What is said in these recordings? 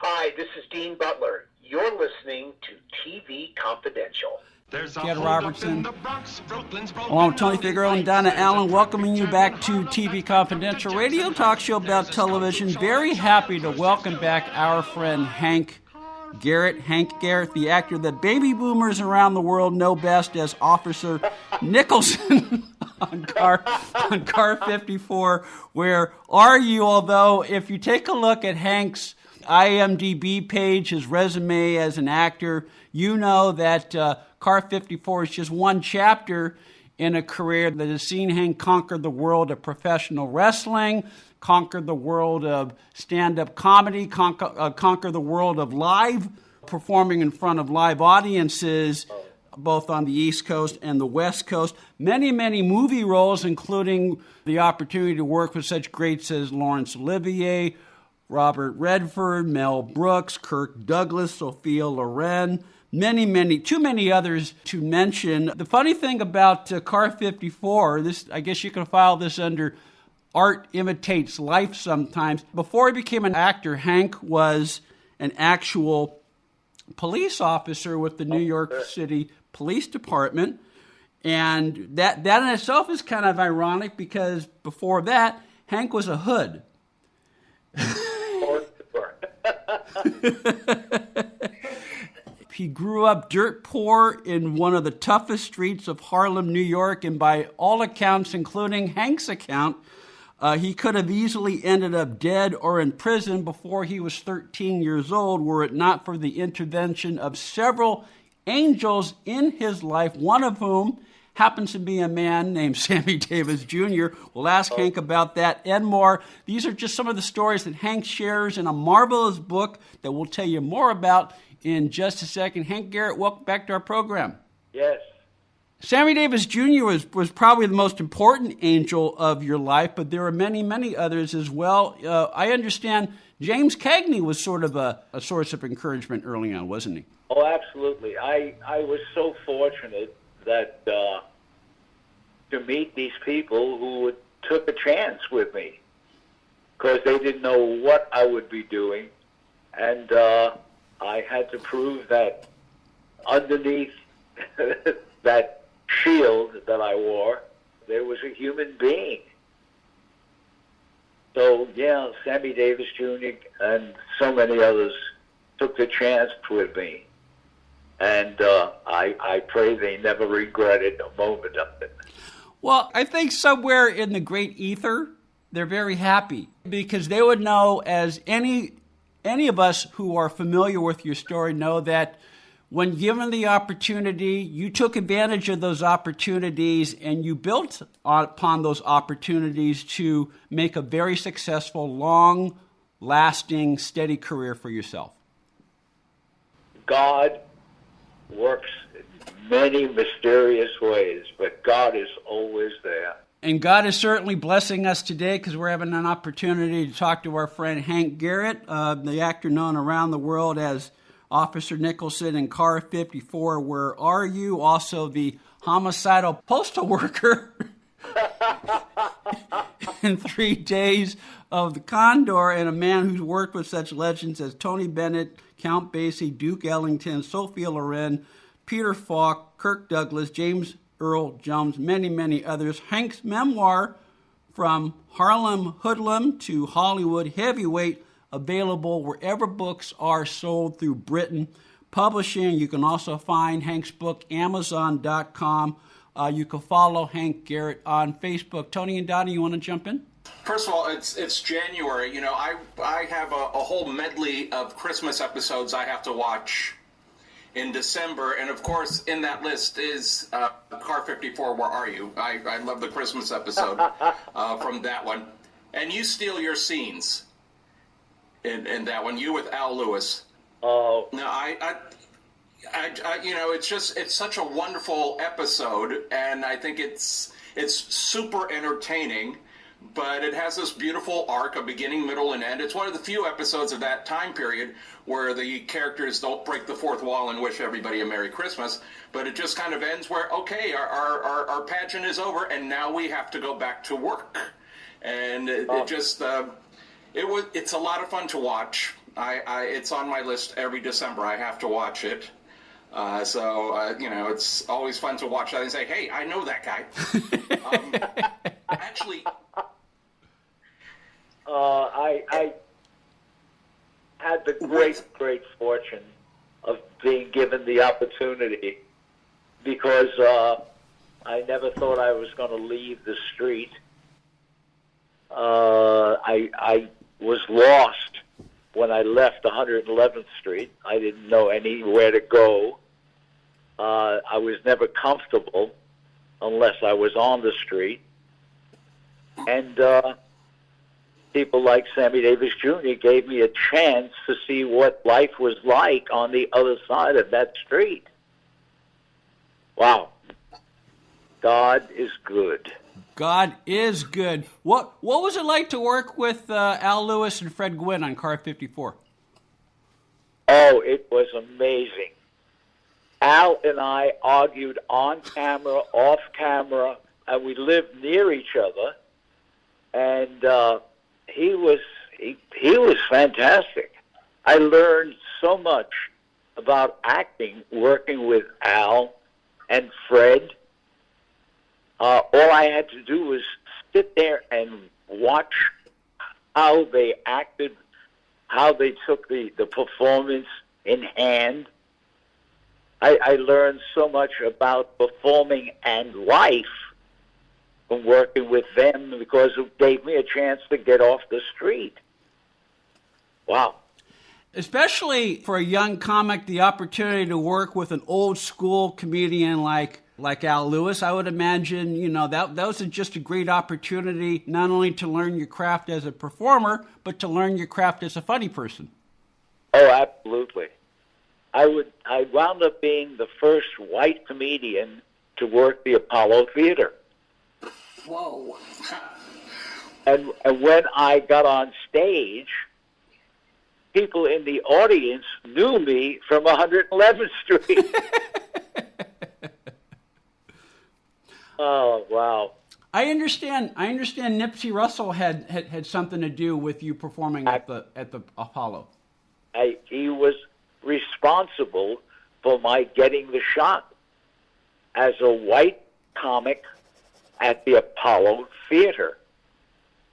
Hi, this is Dean Butler. You're listening to TV Confidential. Garrett Robertson, along with Tony Figueroa and Donna Allen, welcoming you back to TV Confidential, radio talk show about television. Very happy to welcome back our friend Hank Garrett. Hank Garrett, the actor that baby boomers around the world know best as Officer Nicholson on Car 54. Where are you? Although, if you take a look at Hank's IMDb page, his resume as an actor, you know that Car 54 is just one chapter in a career that has seen Hank conquer the world of professional wrestling, conquer the world of stand-up comedy, conquer the world of live performing in front of live audiences, both on the East Coast and the West Coast. Many, many movie roles, including the opportunity to work with such greats as Laurence Olivier, Robert Redford, Mel Brooks, Kirk Douglas, Sophia Loren, too many others to mention. The funny thing about Car 54, this, I guess you can file this under art imitates life sometimes. Before he became an actor, Hank was an actual police officer with the New York City Police Department. And that in itself is kind of ironic because before that, Hank was a hood. He grew up dirt poor in one of the toughest streets of Harlem, New York, and by all accounts, including Hank's account, he could have easily ended up dead or in prison before he was 13 years old, were it not for the intervention of several angels in his life, one of whom happens to be a man named Sammy Davis Jr. We'll ask Hank about that and more. These are just some of the stories that Hank shares in a marvelous book that we'll tell you more about in just a second. Hank Garrett, welcome back to our program. Yes. Sammy Davis Jr. was probably the most important angel of your life, but there are many, many others as well. I understand James Cagney was sort of a source of encouragement early on, wasn't he? Oh, absolutely. I was so fortunate that to meet these people who took a chance with me because they didn't know what I would be doing, and I had to prove that underneath that shield that I wore, there was a human being. So, yeah, Sammy Davis Jr. and so many others took the chance with me. And I pray they never regretted a moment of it. Well, I think somewhere in the great ether, they're very happy because they would know, as any of us who are familiar with your story know, that when given the opportunity, you took advantage of those opportunities and you built upon those opportunities to make a very successful, long-lasting, steady career for yourself. God works in many mysterious ways, but God is always there. And God is certainly blessing us today because we're having an opportunity to talk to our friend Hank Garrett, the actor known around the world as Officer Nicholson in Car 54. Where are you? Also the homicidal postal worker in 3 Days of the Condor, and a man who's worked with such legends as Tony Bennett, Count Basie, Duke Ellington, Sophia Loren, Peter Falk, Kirk Douglas, James Earl Jones, many, many others. Hank's memoir, From Harlem Hoodlum to Hollywood Heavyweight, available wherever books are sold through Britain Publishing. You can also find Hank's book, Amazon.com. You can follow Hank Garrett on Facebook. Tony and Donnie, you want to jump in? First of all, it's January. You know, I have a whole medley of Christmas episodes I have to watch in December, and of course, in that list is Car 54, Where Are You? I love the Christmas episode from that one. And you steal your scenes in that one, you with Al Lewis. Oh. No, I you know, it's such a wonderful episode, and I think it's super entertaining, but it has this beautiful arc, a beginning, middle, and end. It's one of the few episodes of that time period where the characters don't break the fourth wall and wish everybody a Merry Christmas, but it just kind of ends where, okay, our pageant is over, and now we have to go back to work. And it's a lot of fun to watch. It's on my list every December. I have to watch it. It's always fun to watch that and say, hey, I know that guy. Actually, I had the great fortune of being given the opportunity because I never thought I was going to leave the street. I was lost when I left 111th Street. I didn't know anywhere to go. I was never comfortable unless I was on the street. And people like Sammy Davis Jr. gave me a chance to see what life was like on the other side of that street. Wow. God is good. God is good. What was it like to work with Al Lewis and Fred Gwynn on Car 54? Oh, it was amazing. Al and I argued on camera, off camera, and we lived near each other. And he was fantastic. I learned so much about acting working with Al and Fred. All I had to do was sit there and watch how they acted, how they took the performance in hand. I learned so much about performing and life from working with them because it gave me a chance to get off the street. Wow. Especially for a young comic, the opportunity to work with an old school comedian like Al Lewis, I would imagine, that was just a great opportunity not only to learn your craft as a performer, but to learn your craft as a funny person. Oh, absolutely. I wound up being the first white comedian to work the Apollo Theater. Whoa. And when I got on stage, people in the audience knew me from 111th Street. Oh, wow. I understand Nipsey Russell had something to do with you performing at the Apollo. He was responsible for my getting the shot as a white comic at the Apollo Theater.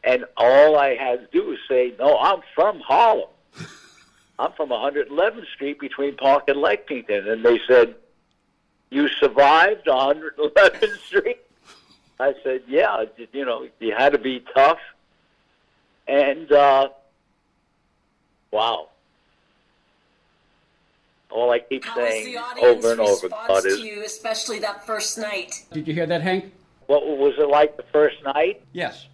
And all I had to do was say, no, I'm from Harlem. I'm from 111th Street between Park and Lexington. And they said, you survived 111th Street? I said, yeah, you had to be tough. And, wow. All I keep saying over and over, God, is... to you, especially that first night? Did you hear that, Hank? What was it like the first night? Yes.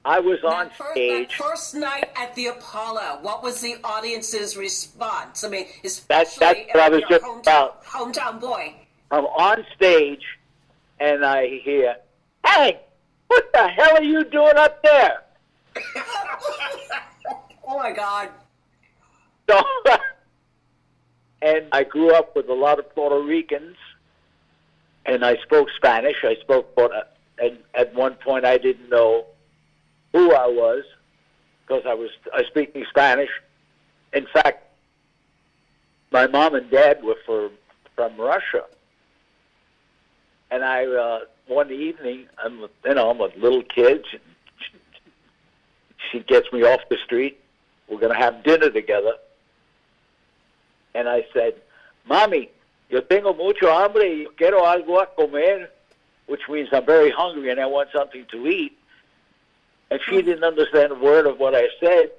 I was on stage. That first night at the Apollo, what was the audience's response? I mean, especially that's what I was just about. Hometown boy. I'm on stage, and I hear, hey, what the hell are you doing up there? Oh, my God. So, and I grew up with a lot of Puerto Ricans, and I spoke Spanish. And at one point I didn't know who I was because I was speaking Spanish. In fact, my mom and dad were from Russia. And one evening, I'm a little kid. She gets me off the street. We're going to have dinner together. And I said, Mommy, yo tengo mucho hambre y quiero algo a comer, which means I'm very hungry and I want something to eat. And she didn't understand a word of what I said.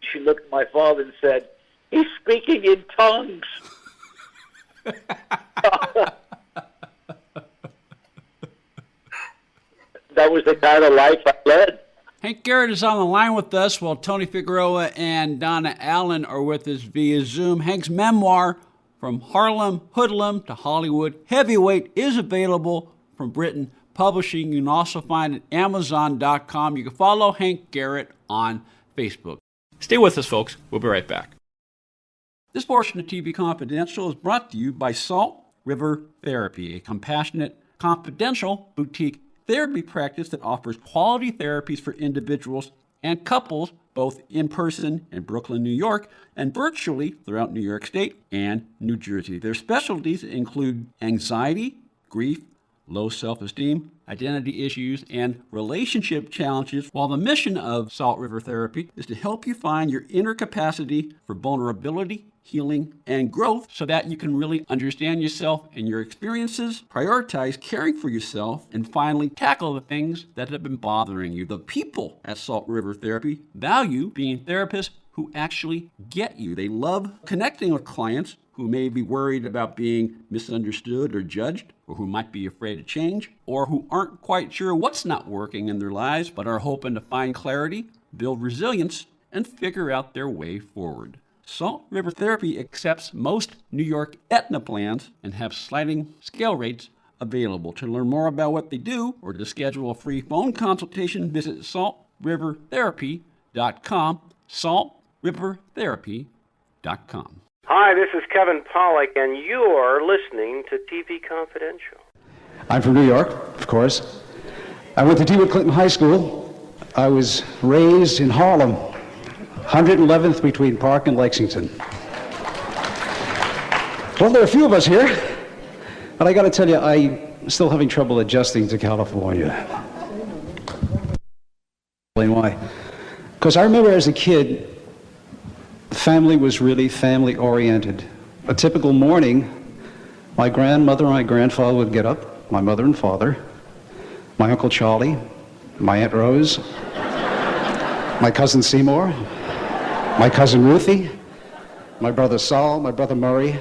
She looked at my father and said, he's speaking in tongues. That was the kind of life I led. Hank Garrett is on the line with us while Tony Figueroa and Donna Allen are with us via Zoom. Hank's memoir, From Harlem Hoodlum to Hollywood Heavyweight, is available from Britain Publishing. You can also find it at Amazon.com. You can follow Hank Garrett on Facebook. Stay with us, folks. We'll be right back. This portion of TV Confidential is brought to you by Salt River Therapy, a compassionate, confidential boutique therapy practice that offers quality therapies for individuals and couples, both in person in Brooklyn, New York, and virtually throughout New York State and New Jersey. Their specialties include anxiety, grief, low self-esteem, identity issues, and relationship challenges, while the mission of Salt River Therapy is to help you find your inner capacity for vulnerability, healing, and growth so that you can really understand yourself and your experiences, prioritize caring for yourself, and finally tackle the things that have been bothering you. The people at Salt River Therapy value being therapists who actually get you. They love connecting with clients who may be worried about being misunderstood or judged, or who might be afraid of change, or who aren't quite sure what's not working in their lives but are hoping to find clarity, build resilience, and figure out their way forward. Salt River Therapy accepts most New York Aetna plans and have sliding scale rates available. To learn more about what they do or to schedule a free phone consultation, visit saltrivertherapy.com, saltrivertherapy.com. Hi, this is Kevin Pollak, and you're listening to TV Confidential. I'm from New York, of course. I went to Dewitt Clinton High School. I was raised in Harlem, 111th between Park and Lexington. Well, there are a few of us here, but I got to tell you, I'm still having trouble adjusting to California. Explain why. Because I remember as a kid, family was really family-oriented. A typical morning, my grandmother and my grandfather would get up, my mother and father, my Uncle Charlie, my Aunt Rose, my cousin Seymour, my cousin Ruthie, my brother Saul, my brother Murray.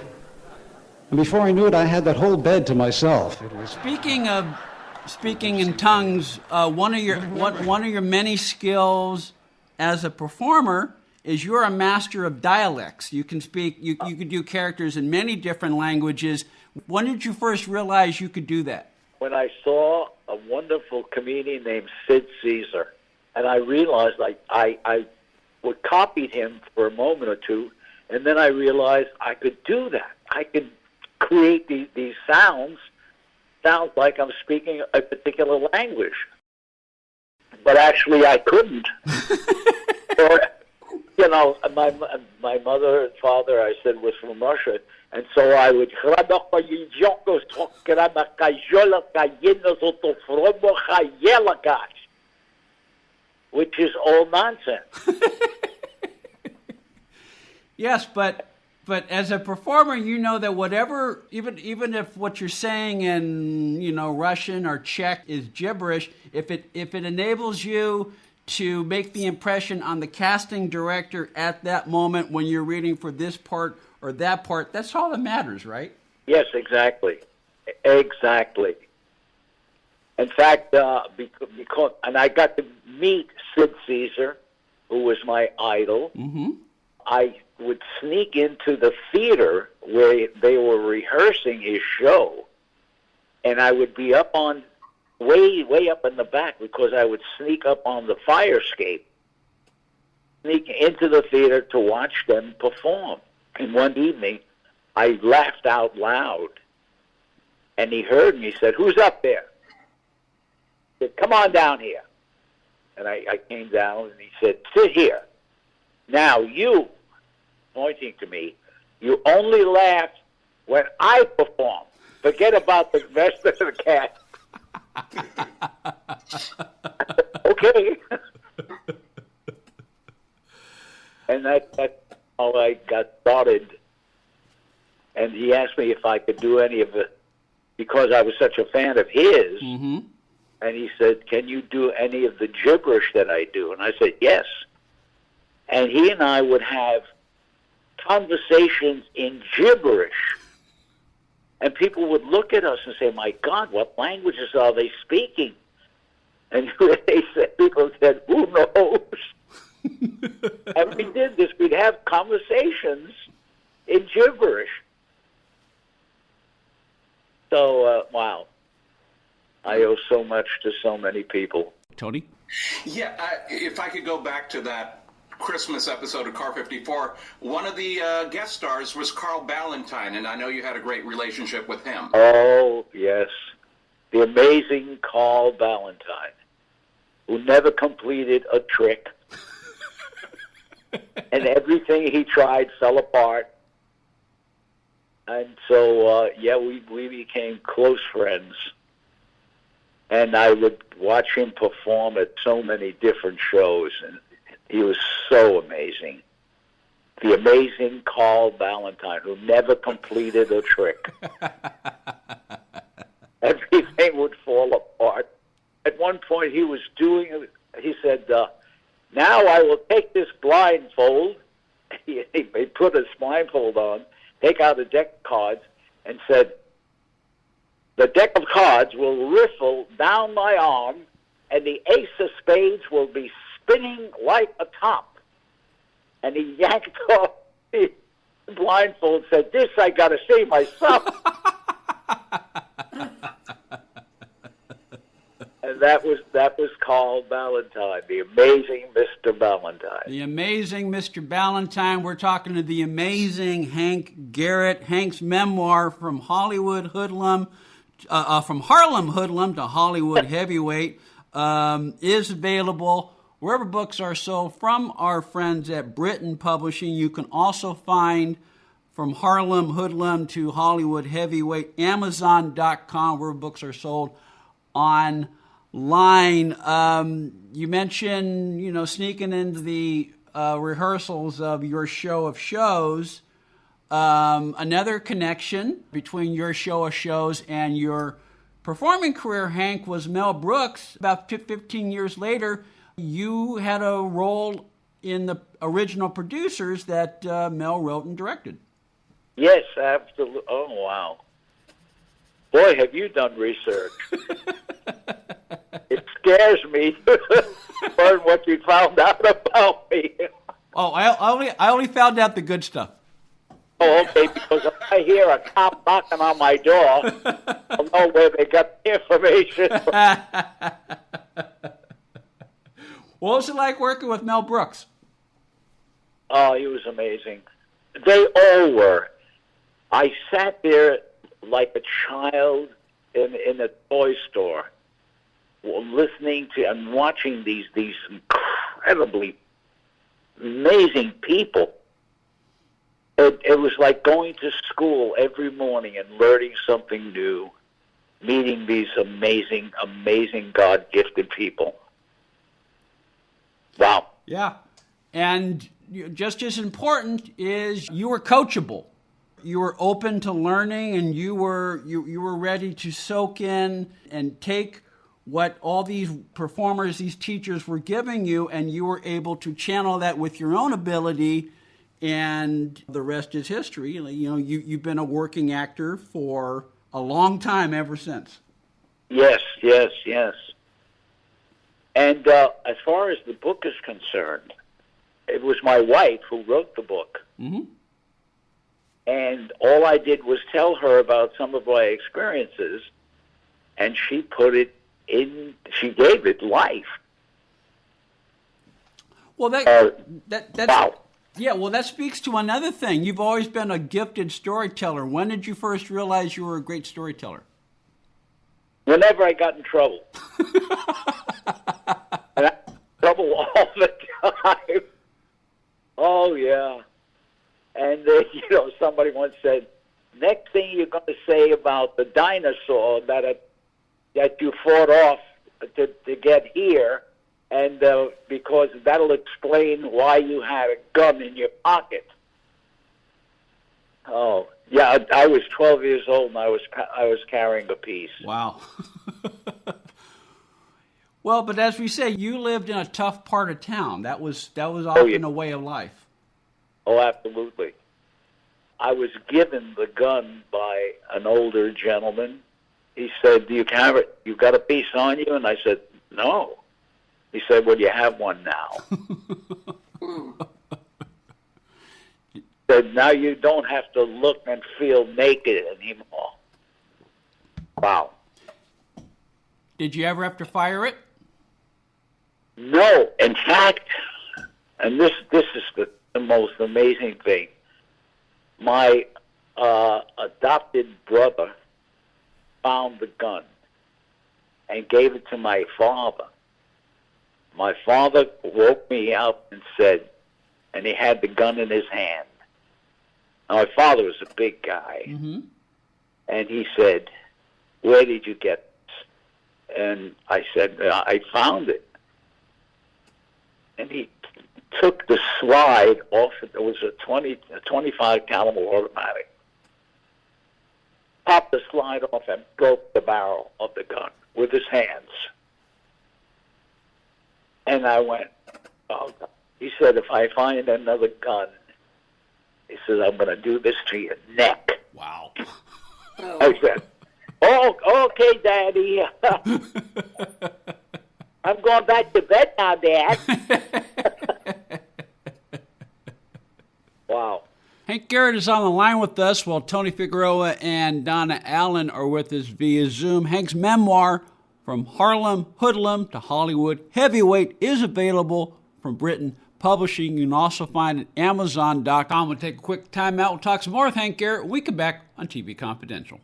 And before I knew it, I had that whole bed to myself. Speaking of speaking in tongues, one of your many skills as a performer is you're a master of dialects. You can speak, you can do characters in many different languages. When did you first realize you could do that? When I saw a wonderful comedian named Sid Caesar, and I realized I would copied him for a moment or two, and then I realized I could do that. I could create these sounds like I'm speaking a particular language. But actually I couldn't. Or, you know, my mother and father, I said, was from Russia, and so I would, which is all nonsense. Yes, but as a performer, you know that whatever, even if what you're saying in, you know, Russian or Czech is gibberish, if it enables you to make the impression on the casting director at that moment when you're reading for this part or that part, that's all that matters, right? Yes, exactly. Exactly. In fact, because and I got to meet Sid Caesar, who was my idol. Mm-hmm. I would sneak into the theater where they were rehearsing his show, and I would be up on way up in the back because I would sneak up on the fire escape, sneak into the theater to watch them perform. And one evening, I laughed out loud, and he heard me. He said, "Who's up there?" I said, "Come on down here." And I came down, and he said, "Sit here. Now you," pointing to me, "you only laugh when I perform. Forget about the rest of the cast." Okay. And that's how I got started. And he asked me if I could do any of it because I was such a fan of his. Mm-hmm. And he said, "Can you do any of the gibberish that I do?" And I said, "Yes." And he and I would have conversations in gibberish. And people would look at us and say, "My God, what languages are they speaking?" And people said, "Who knows?" And we did this. We'd have conversations in gibberish. So, wow. I owe so much to so many people. Tony? Yeah, if I could go back to that Christmas episode of Car 54, one of the guest stars was Carl Ballantine, and I know you had a great relationship with him. Oh, yes. The amazing Carl Ballantine, who never completed a trick. and everything he tried fell apart. And so, we became close friends. And I would watch him perform at so many different shows, and he was so amazing. The amazing Carl Valentine, who never completed a trick. Everything would fall apart. At one point, he said, now I will take this blindfold. He put his blindfold on, take out a deck of cards, and said, the deck of cards will riffle down my arm, and the ace of spades will be spinning like a top. And he yanked off the blindfold, said, this I got to see myself. And that was Carl Valentine, the amazing Mr. Valentine. The amazing Mr. Valentine. We're talking to the amazing Hank Garrett. Hank's memoir, From Harlem Hoodlum to Hollywood Heavyweight, is available wherever books are sold from our friends at Britain Publishing. You can also find From Harlem Hoodlum to Hollywood Heavyweight, Amazon.com, where books are sold online. You mentioned, sneaking into the rehearsals of your show of shows. Another connection between your show of shows and your performing career, Hank, was Mel Brooks. About 15 years later, you had a role in the original producers that Mel wrote and directed. Yes, absolutely. Oh, wow. Boy, have you done research. It scares me to learn what you found out about me. Oh, I only found out the good stuff. Oh, okay, because if I hear a cop knocking on my door, I'll know where they got the information. What was it like working with Mel Brooks? Oh, he was amazing. They all were. I sat there like a child in a toy store, listening to and watching these incredibly amazing people. It was like going to school every morning and learning something new, meeting these amazing, amazing God-gifted people. Wow. Yeah. And just as important is you were coachable. You were open to learning, and you were ready to soak in and take what all these performers, these teachers were giving you, and you were able to channel that with your own ability, and the rest is history. You've been a working actor for a long time ever since. Yes. And as far as the book is concerned, it was my wife who wrote the book. Mm-hmm. And all I did was tell her about some of my experiences, and she put it in, she gave it life. Well, that's... Wow. Yeah, well, that speaks to another thing. You've always been a gifted storyteller. When did you first realize you were a great storyteller? Whenever I got in trouble. And I got in trouble all the time. Oh, yeah. And, somebody once said, next thing you're going to say about the dinosaur that you fought off to get here, and because that'll explain why you had a gun in your pocket. Oh, yeah, I was 12 years old, and I was carrying a piece. Wow. Well, but as we say, you lived in a tough part of town. That was often a way of life. Oh, absolutely. I was given the gun by an older gentleman. He said, "Do you have it? You got a piece on you?" And I said, "No." He said, "Well, you have one now." He said, "Now you don't have to look and feel naked anymore." Wow. Did you ever have to fire it? No. In fact, and this is the most amazing thing. My adopted brother found the gun and gave it to my father. My father woke me up and said, and he had the gun in his hand. Now, my father was a big guy, and he said, "Where did you get this?" And I said, "I found it." And he took the slide off. It was a 25 caliber automatic. Popped the slide off and broke the barrel of the gun with his hands. And I went, "Oh God." He said, "If I find another gun," he says, "I'm going to do this to your neck." Wow. I said, "Oh, okay, Daddy." I'm going back to bed now, Dad. Wow. Hank Garrett is on the line with us while Tony Figueroa and Donna Allen are with us via Zoom. Hank's memoir, From Harlem Hoodlum to Hollywood Heavyweight, is available from Britain Publishing. You can also find it at Amazon.com. We'll take a quick time out. We'll talk some more with Hank Garrett when we come back on TV Confidential.